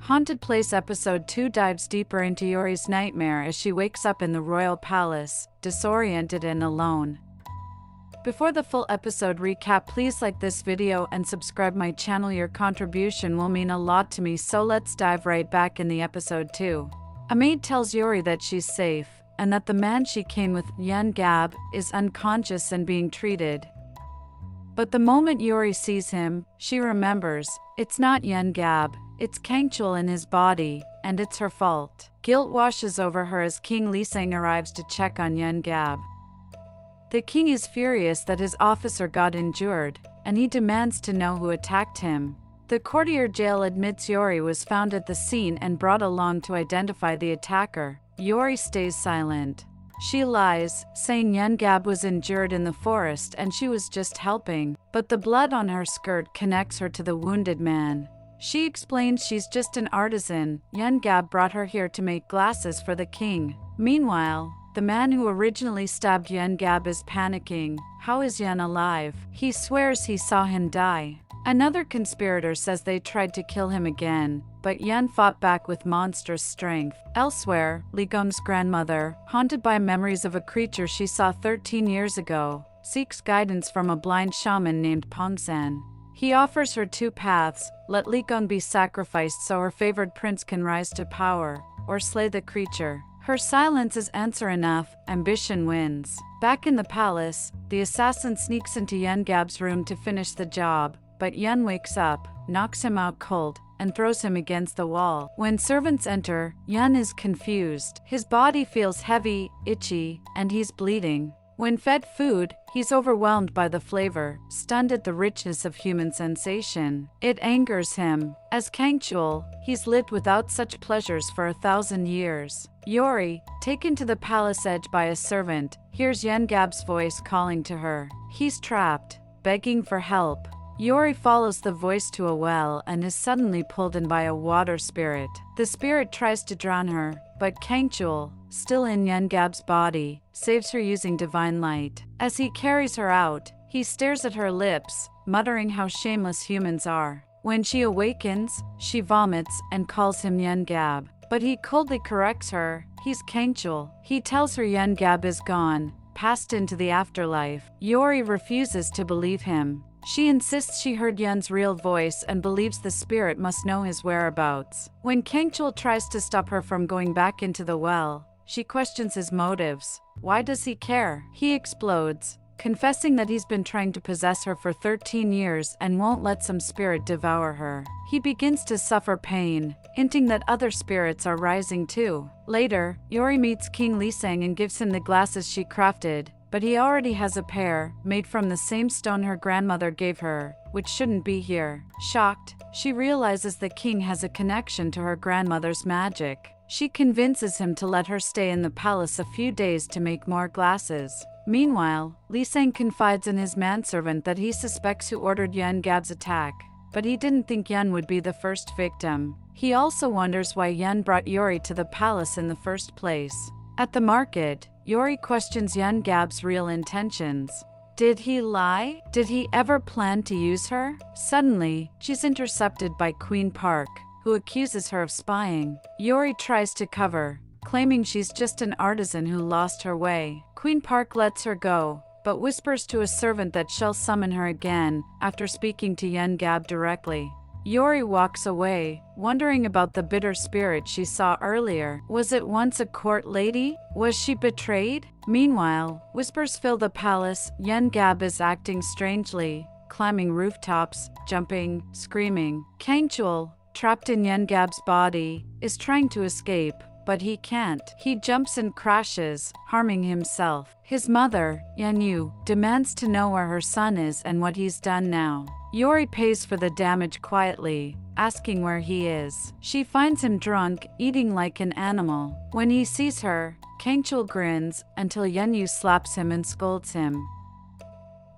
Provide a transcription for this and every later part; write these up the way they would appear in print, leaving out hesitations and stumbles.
Haunted Place Episode 2 dives deeper into Yori's nightmare as she wakes up in the royal palace, disoriented and alone. Before the full episode recap, please like this video and subscribe my channel. Your contribution will mean a lot to me, so let's dive right back in the episode 2. A maid tells Yori that she's safe, and that the man she came with, Yeon-gab, is unconscious and being treated. But the moment Yori sees him, she remembers, it's not Yeon-gab, it's Kangchul in his body, and it's her fault. Guilt washes over her as King Lisang arrives to check on Yeon-gab. The king is furious that his officer got injured, and he demands to know who attacked him. The courtier jail admits Yori was found at the scene and brought along to identify the attacker. Yori stays silent. She lies, saying Yeon-gab was injured in the forest and she was just helping, but the blood on her skirt connects her to the wounded man. She explains she's just an artisan. Yeon-gab brought her here to make glasses for the king. Meanwhile, the man who originally stabbed Yeon-gab is panicking. How is Yeon alive? He swears he saw him die. Another conspirator says they tried to kill him again, but Yeon fought back with monstrous strength. Elsewhere, Ligong's grandmother, haunted by memories of a creature she saw 13 years ago, seeks guidance from a blind shaman named Pongsan. He offers her two paths: let Ligong be sacrificed so her favored prince can rise to power, or slay the creature. Her silence is answer enough. Ambition wins. Back in the palace, the assassin sneaks into Yeon-gab's room to finish the job, but Yeon wakes up, knocks him out cold, and throws him against the wall. When servants enter, Yeon is confused. His body feels heavy, itchy, and he's bleeding. When fed food, he's overwhelmed by the flavor, stunned at the richness of human sensation. It angers him. As Kangchul, he's lived without such pleasures for 1,000 years. Yori, taken to the palace edge by a servant, hears Yeon-gab's voice calling to her. He's trapped, begging for help. Yori follows the voice to a well and is suddenly pulled in by a water spirit. The spirit tries to drown her, but Kangchul, still in Yeon-gab's body, saves her using divine light. As he carries her out, he stares at her lips, muttering how shameless humans are. When she awakens, she vomits and calls him Yeon-gab, but he coldly corrects her. He's Kangchul. He tells her Yeon-gab is gone, passed into the afterlife. Yori refuses to believe him. She insists she heard Yeon's real voice and believes the spirit must know his whereabouts. When Kangchul tries to stop her from going back into the well, she questions his motives. Why does he care? He explodes, confessing that he's been trying to possess her for 13 years and won't let some spirit devour her. He begins to suffer pain, hinting that other spirits are rising too. Later, Yori meets King Lisang and gives him the glasses she crafted, but he already has a pair, made from the same stone her grandmother gave her, which shouldn't be here. Shocked, she realizes the king has a connection to her grandmother's magic. She convinces him to let her stay in the palace a few days to make more glasses. Meanwhile, Lisang confides in his manservant that he suspects who ordered Yeon-gab's attack, but he didn't think Yeon would be the first victim. He also wonders why Yeon brought Yori to the palace in the first place. At the market, Yori questions Yeon-gab's real intentions. Did he lie? Did he ever plan to use her? Suddenly, she's intercepted by Queen Park, who accuses her of spying. Yori tries to cover, claiming she's just an artisan who lost her way. Queen Park lets her go, but whispers to a servant that she'll summon her again after speaking to Yeon-gab directly. Yori walks away, wondering about the bitter spirit she saw earlier. Was it once a court lady? Was she betrayed? Meanwhile, whispers fill the palace. Yeon-gab is acting strangely, climbing rooftops, jumping, screaming. Kangchul, trapped in Yeon-gab's body, is trying to escape, but he can't. He jumps and crashes, harming himself. His mother, Yeon-yu, demands to know where her son is and what he's done now. Yori pays for the damage quietly, asking where he is. She finds him drunk, eating like an animal. When he sees her, Kangchul grins until Yeon-yu slaps him and scolds him.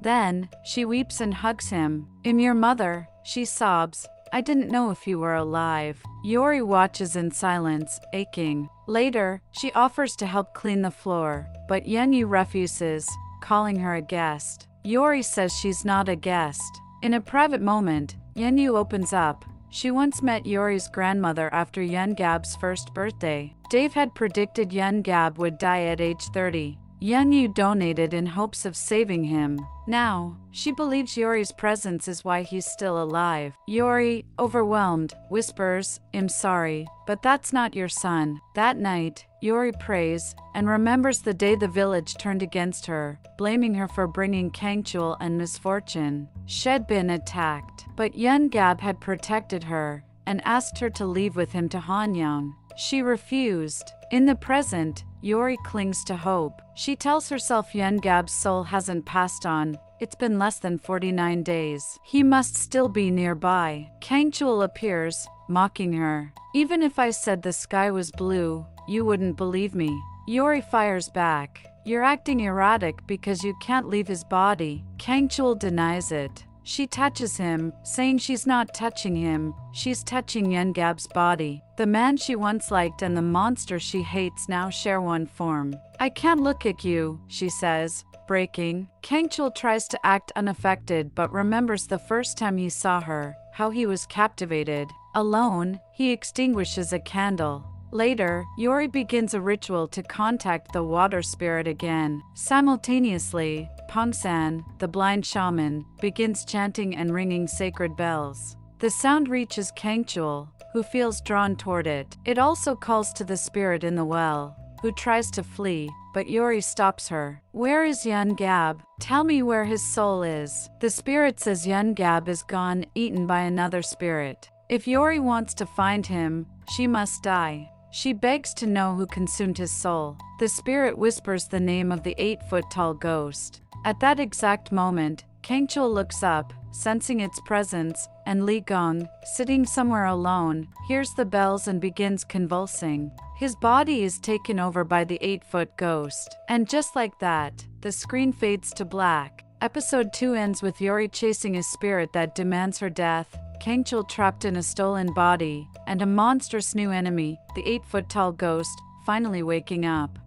Then, she weeps and hugs him. "I'm your mother," she sobs. "I didn't know if you were alive." Yori watches in silence, aching. Later, she offers to help clean the floor, but Yeon-yu refuses, calling her a guest. Yori says she's not a guest. In a private moment, Yeon-yu opens up, She once met Yori's grandmother after Yeon-gab's first birthday. Dave had predicted Yeon-gab would die at age 30. Yeon-yu donated in hopes of saving him. Now, she believes Yori's presence is why he's still alive. Yori, overwhelmed, whispers, "I'm sorry, but that's not your son." That night, Yori prays and remembers the day the village turned against her, blaming her for bringing Kangchul and misfortune. She'd been attacked, but Yeon-gab had protected her and asked her to leave with him to Hanyang. She refused. In the present, Yori clings to hope. She tells herself Yeon-gab's soul hasn't passed on. It's been less than 49 days. He must still be nearby. Kangchul appears, mocking her. "Even if I said the sky was blue, you wouldn't believe me." Yori fires back. "You're acting erratic because you can't leave his body." Kangchul denies it. She touches him, saying she's not touching him, she's touching Yeon-gab's body. The man she once liked and the monster she hates now share one form. "I can't look at you," she says, breaking. Kangchul tries to act unaffected but remembers the first time he saw her, how he was captivated. Alone, he extinguishes a candle. Later, Yori begins a ritual to contact the water spirit again. Simultaneously, Pongsan, the blind shaman, begins chanting and ringing sacred bells. The sound reaches Kangchul, who feels drawn toward it. It also calls to the spirit in the well, who tries to flee, but Yori stops her. "Where is Yeon-gab? Tell me where his soul is." The spirit says Yeon-gab is gone, eaten by another spirit. If Yori wants to find him, she must die. She begs to know who consumed his soul. The spirit whispers the name of the 8-foot-tall ghost. At that exact moment, Kangchul looks up, sensing its presence, and Lee Gong, sitting somewhere alone, hears the bells and begins convulsing. His body is taken over by the 8-foot ghost. And just like that, the screen fades to black. Episode 2 ends with Yori chasing a spirit that demands her death, Kangchul trapped in a stolen body, and a monstrous new enemy, the 8-foot-tall ghost, finally waking up.